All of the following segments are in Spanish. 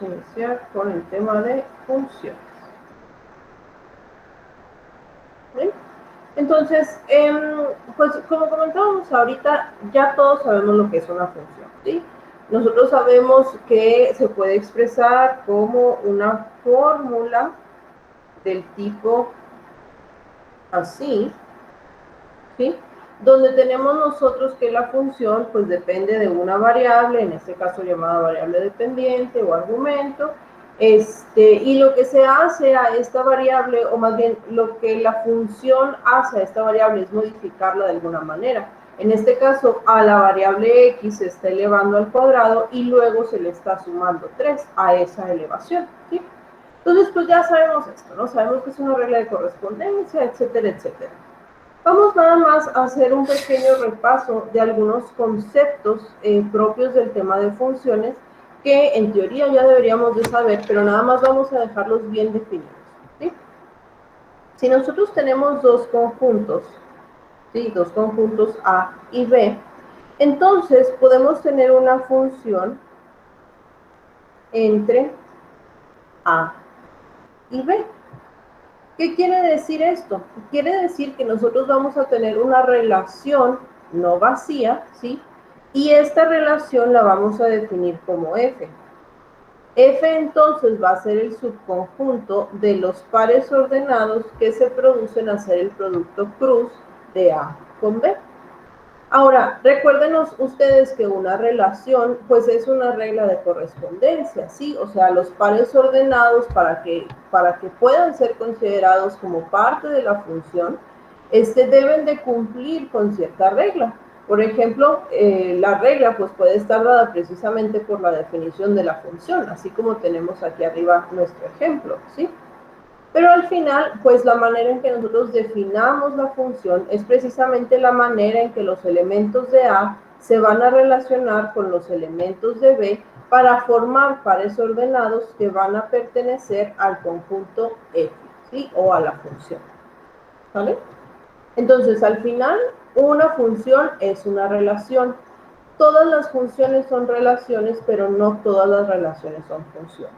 Iniciar con el tema de funciones. ¿Bien? Entonces, pues como comentábamos ahorita, ya todos sabemos lo que es una función, ¿sí? Nosotros sabemos que se puede expresar como una fórmula del tipo así, ¿sí? Donde tenemos nosotros que la función pues depende de una variable, en este caso llamada variable dependiente o argumento, y lo que se hace a esta variable, o más bien lo que la función hace a esta variable es modificarla de alguna manera. En este caso, a la variable x se está elevando al cuadrado y luego se le está sumando 3 a esa elevación, ¿sí? Entonces, pues ya sabemos esto, ¿no? Sabemos que es una regla de correspondencia, etcétera, etcétera. Vamos nada más a hacer un pequeño repaso de algunos conceptos propios del tema de funciones que en teoría ya deberíamos de saber, pero nada más vamos a dejarlos bien definidos, ¿sí? Si nosotros tenemos dos conjuntos, ¿sí? Dos conjuntos A y B, entonces podemos tener una función entre A y B. ¿Qué quiere decir esto? Quiere decir que nosotros vamos a tener una relación no vacía, ¿sí? Y esta relación la vamos a definir como F. F entonces va a ser el subconjunto de los pares ordenados que se producen al hacer el producto cruz de A con B. Ahora, recuérdenos ustedes que una relación, pues es una regla de correspondencia, ¿sí? O sea, los pares ordenados para que puedan ser considerados como parte de la función, deben de cumplir con cierta regla. Por ejemplo, la regla pues puede estar dada precisamente por la definición de la función, así como tenemos aquí arriba nuestro ejemplo, ¿sí? Pero al final, pues la manera en que nosotros definamos la función es precisamente la manera en que los elementos de A se van a relacionar con los elementos de B para formar pares ordenados que van a pertenecer al conjunto F, ¿sí? O a la función, ¿vale? Entonces, al final, una función es una relación. Todas las funciones son relaciones, pero no todas las relaciones son funciones,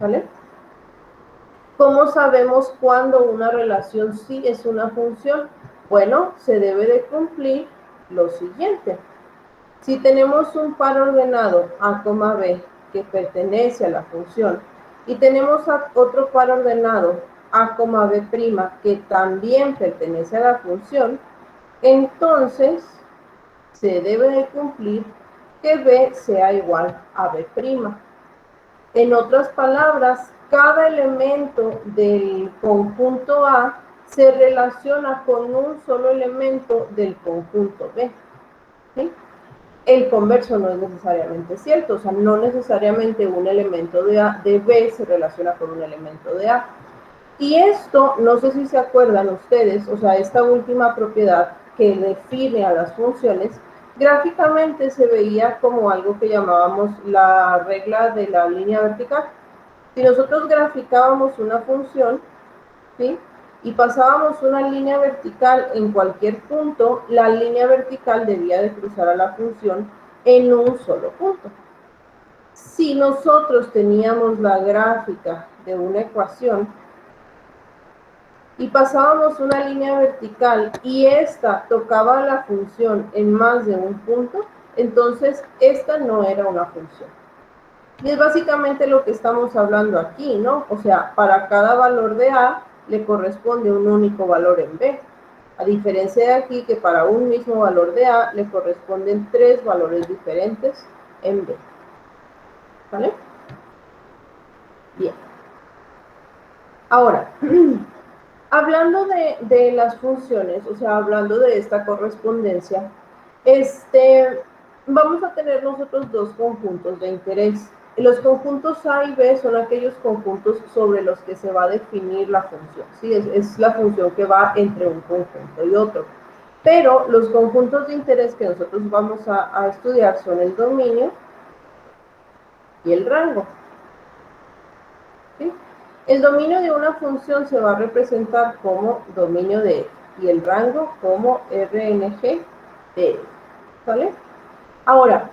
¿vale? ¿Cómo sabemos cuándo una relación sí es una función? Bueno, se debe de cumplir lo siguiente. Si tenemos un par ordenado A, B que pertenece a la función y tenemos otro par ordenado A, B' que también pertenece a la función, entonces se debe de cumplir que B sea igual a B'. En otras palabras, cada elemento del conjunto A se relaciona con un solo elemento del conjunto B, ¿sí? El converso no es necesariamente cierto, o sea, no necesariamente un elemento de B se relaciona con un elemento de A. Y esto, no sé si se acuerdan ustedes, o sea, esta última propiedad que define a las funciones, gráficamente se veía como algo que llamábamos la regla de la línea vertical. Si nosotros graficábamos una función, ¿sí? Y pasábamos una línea vertical en cualquier punto, la línea vertical debía de cruzar a la función en un solo punto. Si nosotros teníamos la gráfica de una ecuación y pasábamos una línea vertical y esta tocaba la función en más de un punto, entonces esta no era una función. Y es básicamente lo que estamos hablando aquí, ¿no? O sea, para cada valor de A le corresponde un único valor en B. A diferencia de aquí, que para un mismo valor de A le corresponden 3 valores diferentes en B. ¿Vale? Bien. Ahora, hablando de las funciones, o sea, hablando de esta correspondencia, vamos a tener nosotros dos conjuntos de interés. Los conjuntos A y B son aquellos conjuntos sobre los que se va a definir la función, ¿sí? Es la función que va entre un conjunto y otro. Pero los conjuntos de interés que nosotros vamos a estudiar son el dominio y el rango, ¿sí? El dominio de una función se va a representar como dominio de F y el rango como RNG de F, ¿vale? Ahora,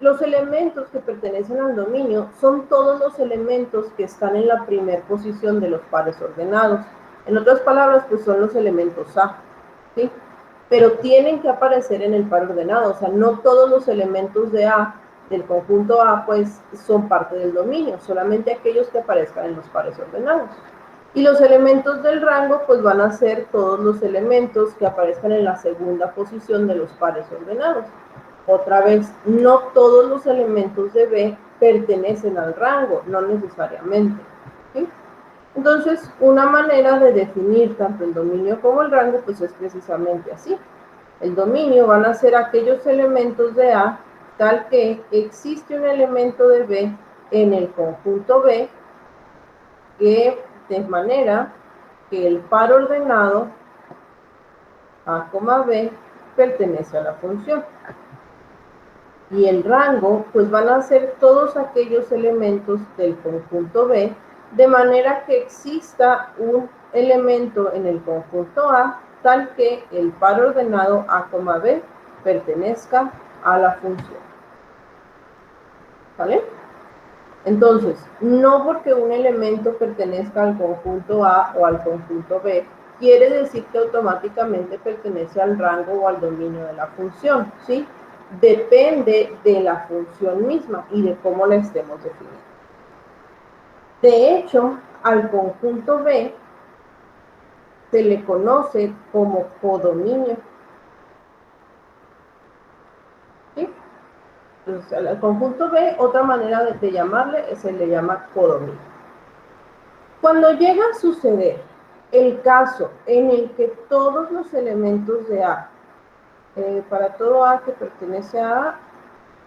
los elementos que pertenecen al dominio son todos los elementos que están en la primera posición de los pares ordenados. En otras palabras, pues son los elementos A, ¿sí? Pero tienen que aparecer en el par ordenado, o sea, no todos los elementos de A, del conjunto A, pues son parte del dominio, solamente aquellos que aparezcan en los pares ordenados. Y los elementos del rango, pues van a ser todos los elementos que aparezcan en la segunda posición de los pares ordenados. Otra vez, no todos los elementos de B pertenecen al rango, no necesariamente, ¿sí? Entonces, una manera de definir tanto el dominio como el rango, pues es precisamente así. El dominio van a ser aquellos elementos de A, tal que existe un elemento de B en el conjunto B, que de manera que el par ordenado A, B pertenece a la función. Y el rango, pues van a ser todos aquellos elementos del conjunto B, de manera que exista un elemento en el conjunto A, tal que el par ordenado A, B pertenezca a la función. ¿Vale? Entonces, no porque un elemento pertenezca al conjunto A o al conjunto B, quiere decir que automáticamente pertenece al rango o al dominio de la función, ¿sí? Depende de la función misma y de cómo la estemos definiendo. De hecho, al conjunto B se le conoce como codominio, ¿sí? Entonces, al conjunto B, otra manera de llamarle se le llama codominio. Cuando llega a suceder el caso en el que todos los elementos de A, para todo A que pertenece a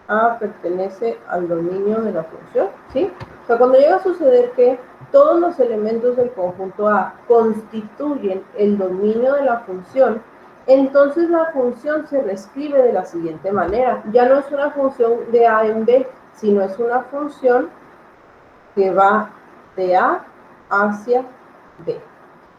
A pertenece al dominio de la función, ¿sí? O sea, cuando llega a suceder que todos los elementos del conjunto A constituyen el dominio de la función, entonces la función se reescribe de la siguiente manera. Ya no es una función de A en B, sino es una función que va de A hacia B.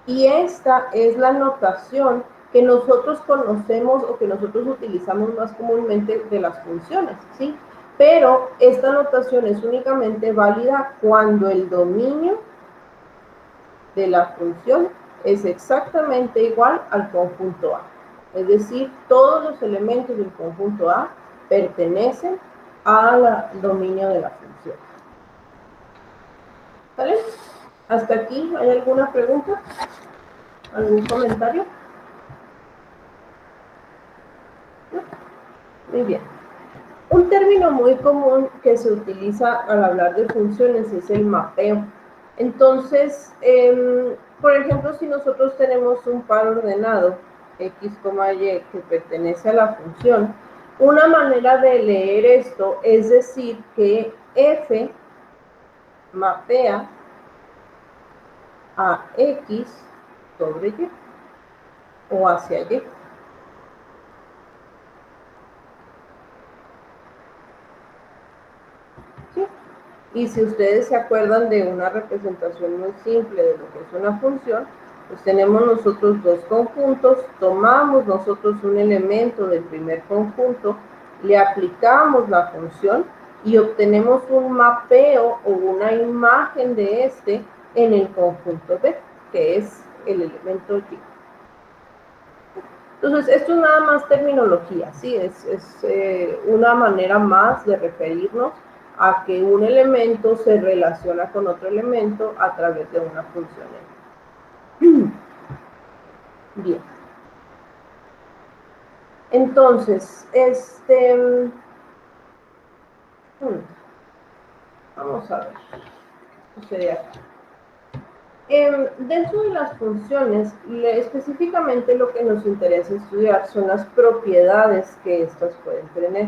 Y esta es la notación que nosotros conocemos o que nosotros utilizamos más comúnmente de las funciones, ¿sí? Pero esta notación es únicamente válida cuando el dominio de la función es exactamente igual al conjunto A. Es decir, todos los elementos del conjunto A pertenecen al dominio de la función. ¿Vale? ¿Hasta aquí hay alguna pregunta? ¿Algún comentario? Muy bien. Un término muy común que se utiliza al hablar de funciones es el mapeo. Entonces, por ejemplo, si nosotros tenemos un par ordenado, x, y, que pertenece a la función, una manera de leer esto es decir que f mapea a x sobre y o hacia y. ¿Sí? Y si ustedes se acuerdan de una representación muy simple de lo que es una función, pues tenemos nosotros dos conjuntos, tomamos nosotros un elemento del primer conjunto, le aplicamos la función y obtenemos un mapeo o una imagen de este en el conjunto B, que es el elemento Y. Entonces, esto es nada más terminología, ¿sí? Es una manera más de referirnos a que un elemento se relaciona con otro elemento a través de una función. Bien. Entonces, vamos a ver. ¿Qué sucede aquí? Dentro de las funciones, específicamente lo que nos interesa estudiar son las propiedades que estas pueden tener.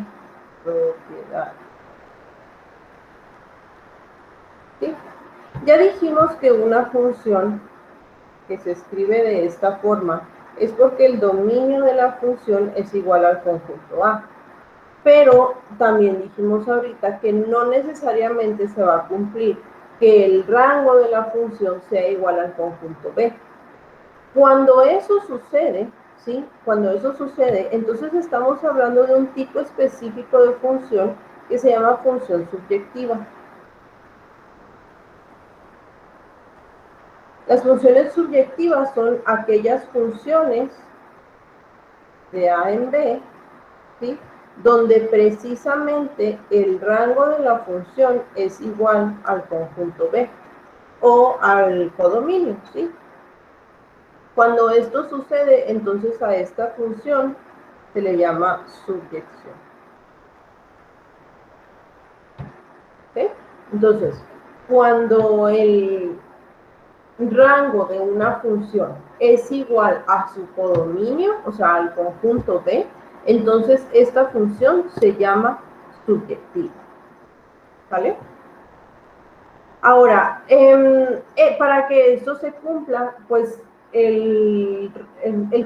Propiedades. ¿Sí? Ya dijimos que una función que se escribe de esta forma es porque el dominio de la función es igual al conjunto A. Pero también dijimos ahorita que no necesariamente se va a cumplir que el rango de la función sea igual al conjunto B. Cuando eso sucede, ¿sí? Cuando eso sucede, entonces estamos hablando de un tipo específico de función que se llama función subjetiva. Las funciones subjetivas son aquellas funciones de A en B, ¿sí?, donde precisamente el rango de la función es igual al conjunto B o al codominio, ¿sí? Cuando esto sucede, entonces a esta función se le llama subyección. ¿Sí? Entonces, cuando el rango de una función es igual a su codominio, o sea, al conjunto B, entonces esta función se llama subyectiva. ¿Vale? Ahora, para que esto se cumpla, pues el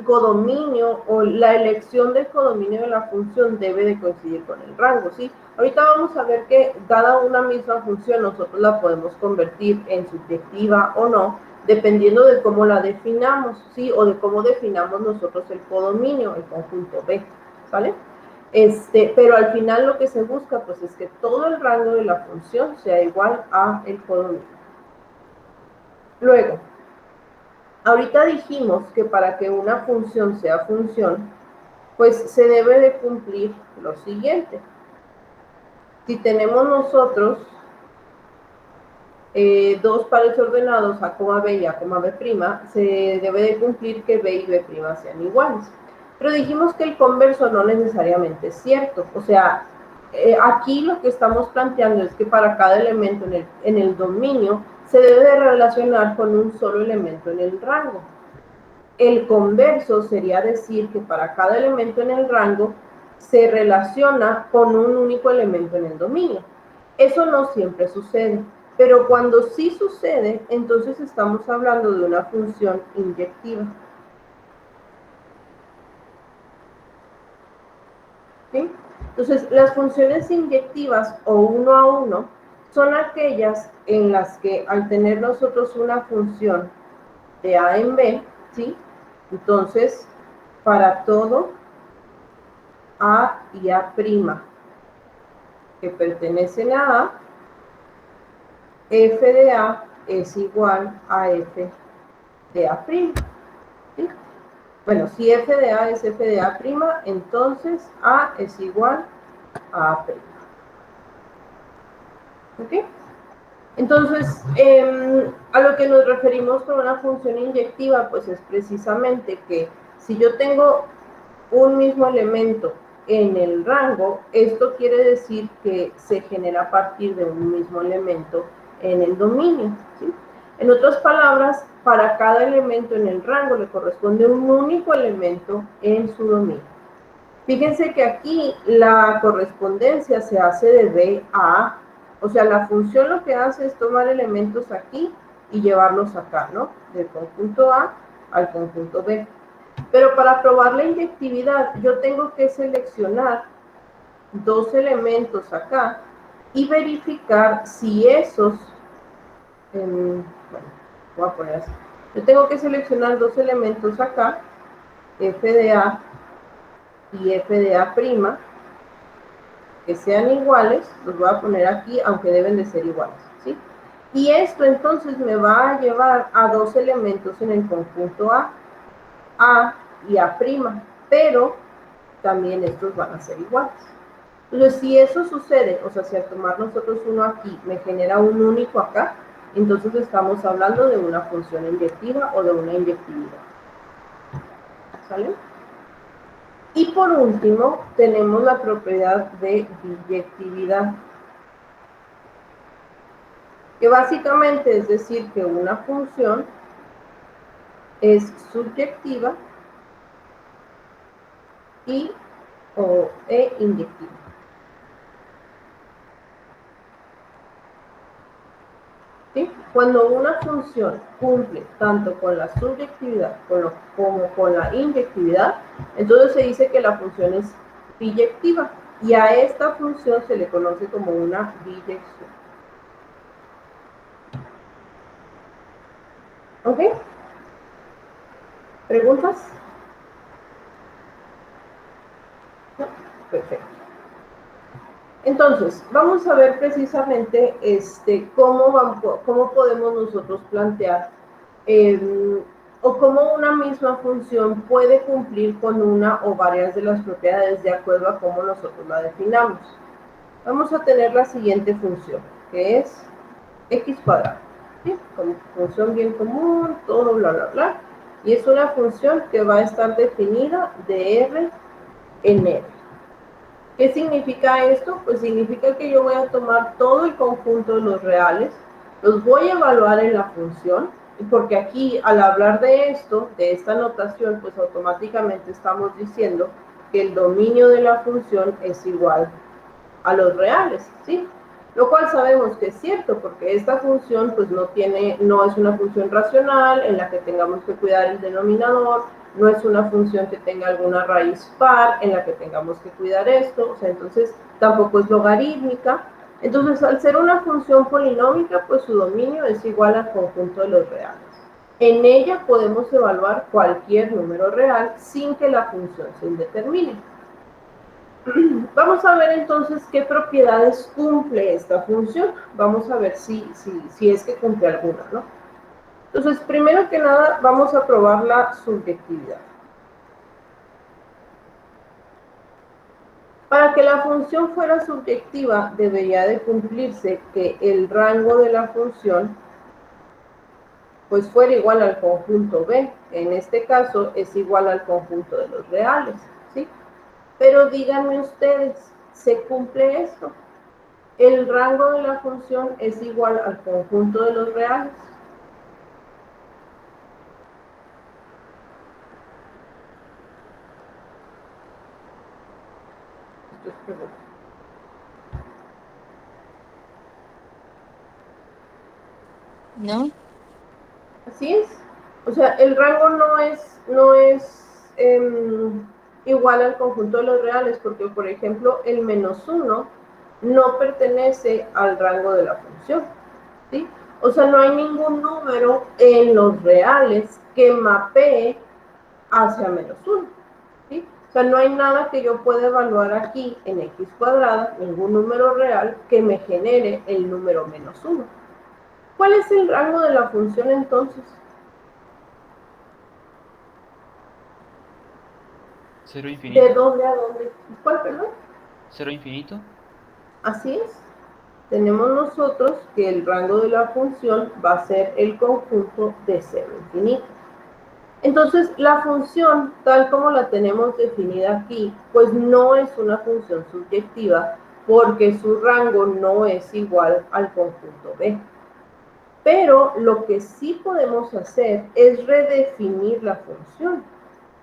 codominio o la elección del codominio de la función debe de coincidir con el rango, ¿sí? Ahorita vamos a ver que dada una misma función nosotros la podemos convertir en subjetiva o no, dependiendo de cómo la definamos, ¿sí? O de cómo definamos nosotros el codominio, el conjunto B, ¿vale? Pero al final lo que se busca pues es que todo el rango de la función sea igual a el codominio. Luego, ahorita dijimos que para que una función sea función, pues se debe de cumplir lo siguiente. Si tenemos nosotros dos pares ordenados A, B y A, B', se debe de cumplir que B y B' sean iguales. Pero dijimos que el converso no necesariamente es cierto. O sea, aquí lo que estamos planteando es que para cada elemento en el dominio se debe de relacionar con un solo elemento en el rango. El converso sería decir que para cada elemento en el rango se relaciona con un único elemento en el dominio. Eso no siempre sucede, pero cuando sí sucede, entonces estamos hablando de una función inyectiva. ¿Sí? Entonces, las funciones inyectivas o uno a uno son aquellas en las que al tener nosotros una función de A en B, ¿sí?, entonces para todo A y A' que pertenecen a A, f de A es igual a f de A'. ¿Sí? Bueno, si f de A es f de A', entonces A es igual a A'. ¿Ok? Entonces, a lo que nos referimos con una función inyectiva, pues es precisamente que si yo tengo un mismo elemento en el rango, esto quiere decir que se genera a partir de un mismo elemento en el dominio, ¿sí? En otras palabras, para cada elemento en el rango le corresponde un único elemento en su dominio. Fíjense que aquí la correspondencia se hace de B a A. O sea, la función lo que hace es tomar elementos aquí y llevarlos acá, ¿no? Del conjunto A al conjunto B. Pero para probar la inyectividad, yo tengo que seleccionar dos elementos acá y verificar si esos, bueno, voy a poner así. Yo tengo que seleccionar dos elementos acá, f de A y f de A', que sean iguales, los voy a poner aquí, aunque deben de ser iguales, ¿sí? Y esto entonces me va a llevar a dos elementos en el conjunto A y A', pero también estos van a ser iguales. Entonces, si eso sucede, o sea, si al tomar nosotros uno aquí me genera un único acá, entonces estamos hablando de una función inyectiva o de una inyectividad. ¿Sale? Y por último, tenemos la propiedad de biyectividad, que básicamente es decir que una función es subyectiva e inyectiva. ¿Sí? Cuando una función cumple tanto con la subyectividad como con la inyectividad, entonces se dice que la función es biyectiva y a esta función se le conoce como una biyección. ¿Ok? ¿Preguntas? No. Perfecto. Entonces, vamos a ver precisamente cómo podemos nosotros plantear o cómo una misma función puede cumplir con una o varias de las propiedades de acuerdo a cómo nosotros la definamos. Vamos a tener la siguiente función, que es x cuadrado, ¿sí? Como función bien común, todo bla, bla, bla. Y es una función que va a estar definida de R en R. ¿Qué significa esto? Pues significa que yo voy a tomar todo el conjunto de los reales, los voy a evaluar en la función, porque aquí al hablar de esto, de esta notación, pues automáticamente estamos diciendo que el dominio de la función es igual a los reales, ¿sí? Lo cual sabemos que es cierto, porque esta función pues no es una función racional en la que tengamos que cuidar el denominador, no es una función que tenga alguna raíz par en la que tengamos que cuidar esto, o sea, entonces tampoco es logarítmica. Entonces, al ser una función polinómica, pues su dominio es igual al conjunto de los reales. En ella podemos evaluar cualquier número real sin que la función se indetermine. Vamos a ver entonces qué propiedades cumple esta función. Vamos a ver si es que cumple alguna, ¿no? Entonces, primero que nada, vamos a probar la subjetividad. Para que la función fuera subjetiva, debería de cumplirse que el rango de la función pues fuera igual al conjunto B. En este caso, es igual al conjunto de los reales, ¿sí? Pero díganme ustedes, ¿se cumple esto? El rango de la función es igual al conjunto de los reales. Esto es pregunta. ¿No? Así es. O sea, el rango no es igual al conjunto de los reales, porque, por ejemplo, el -1 no pertenece al rango de la función, ¿sí? O sea, no hay ningún número en los reales que mapee hacia -1, ¿sí? O sea, no hay nada que yo pueda evaluar aquí en x cuadrada, ningún número real que me genere el número -1. ¿Cuál es el rango de la función entonces? Cero ¿De infinito. dónde a dónde? ¿Cuál, perdón? Cero infinito. Así es. Tenemos nosotros que el rango de la función va a ser el conjunto de 0 a infinito. Entonces, la función, tal como la tenemos definida aquí, pues no es una función subjetiva porque su rango no es igual al conjunto B. Pero lo que sí podemos hacer es redefinir la función.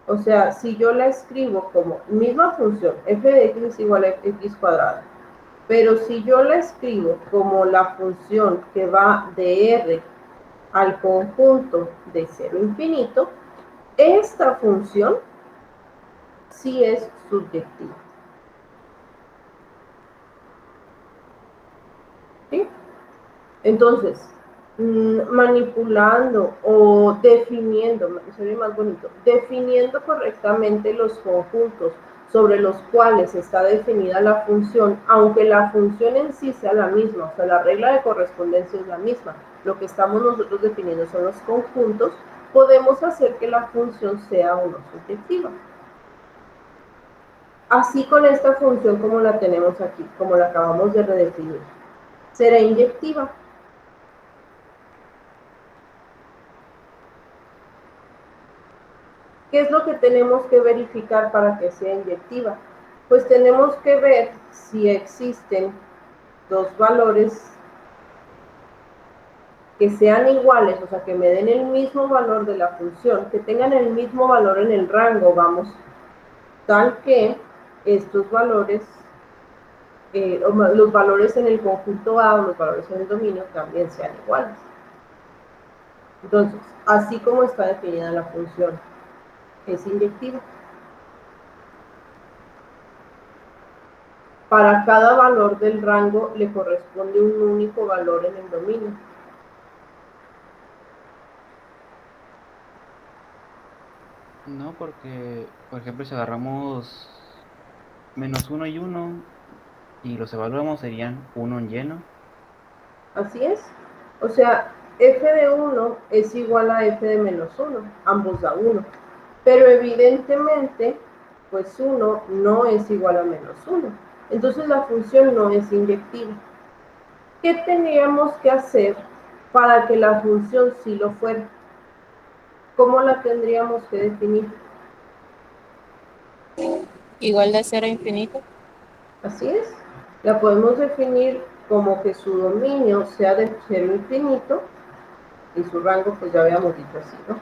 O sea, si yo la escribo como misma función, f de x es igual a x cuadrada, pero si yo la escribo como la función que va de R al conjunto de 0 a infinito, esta función sí es subjetiva. ¿Sí? Entonces, manipulando o definiendo, sería más bonito, definiendo correctamente los conjuntos sobre los cuales está definida la función, aunque la función en sí sea la misma, o sea, la regla de correspondencia es la misma, lo que estamos nosotros definiendo son los conjuntos, podemos hacer que la función sea o no subjetiva. Así con esta función como la tenemos aquí, como la acabamos de redefinir, será inyectiva. ¿Qué es lo que tenemos que verificar para que sea inyectiva? Pues tenemos que ver si existen dos valores que sean iguales, o sea, que me den el mismo valor de la función, que tengan el mismo valor en el rango, vamos, tal que estos valores, los valores en el conjunto A o los valores en el dominio también sean iguales. Entonces, así como está definida la función, es inyectiva. Para cada valor del rango le corresponde un único valor en el dominio. No, porque, por ejemplo, si agarramos -1 y 1, Y los evaluamos serían 1 en lleno. Así es. O sea, f de 1 es igual a f de menos 1. Ambos da 1. Pero evidentemente, pues 1 no es igual a menos 1. Entonces la función no es inyectiva. ¿Qué tendríamos que hacer para que la función sí lo fuera? ¿Cómo la tendríamos que definir? Igual de 0 a infinito. Así es. La podemos definir como que su dominio sea de 0 a infinito y su rango, pues ya habíamos dicho así, ¿no?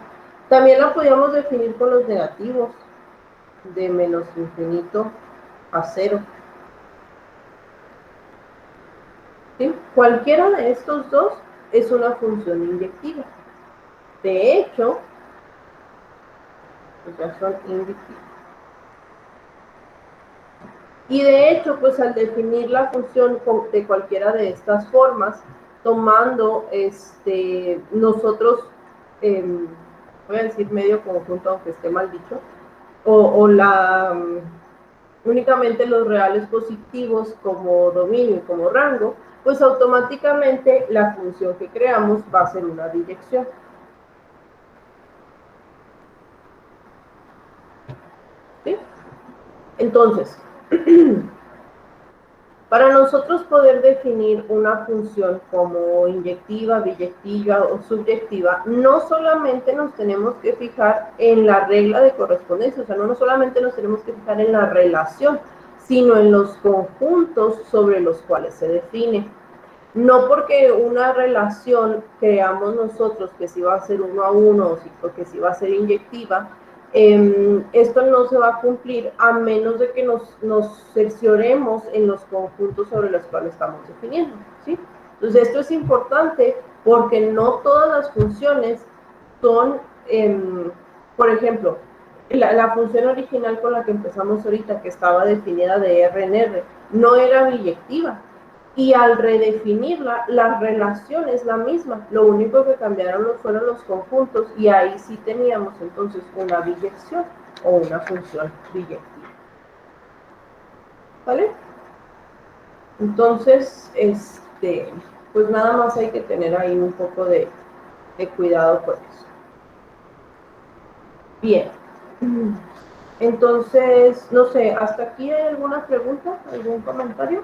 También la podríamos definir con los negativos, de menos infinito a 0. ¿Sí? Cualquiera de estos dos es una función inyectiva. De hecho, pues ya son inyectivos. Y de hecho, pues al definir la función de cualquiera de estas formas, tomando nosotros, voy a decir medio conjunto, aunque esté mal dicho, o únicamente los reales positivos como dominio y como rango, pues automáticamente la función que creamos va a ser una biyección. ¿Sí? Entonces, para nosotros poder definir una función como inyectiva, biyectiva o subyectiva, no solamente nos tenemos que fijar en la regla de correspondencia, o sea, no solamente nos tenemos que fijar en la relación, sino en los conjuntos sobre los cuales se define. No porque una relación creamos nosotros que si va a ser 1 a 1 o que si va a ser inyectiva, esto no se va a cumplir a menos de que nos cercioremos en los conjuntos sobre los cuales estamos definiendo, ¿sí? Entonces esto es importante porque no todas las funciones son, por ejemplo, la función original con la que empezamos ahorita, que estaba definida de R en R, no era biyectiva. Y al redefinirla, la relación es la misma. Lo único que cambiaron fueron los conjuntos y ahí sí teníamos entonces una biyección o una función biyectiva. ¿Vale? Entonces, pues nada más hay que tener ahí un poco de cuidado con eso. Bien. Entonces, no sé, ¿hasta aquí hay alguna pregunta, algún comentario?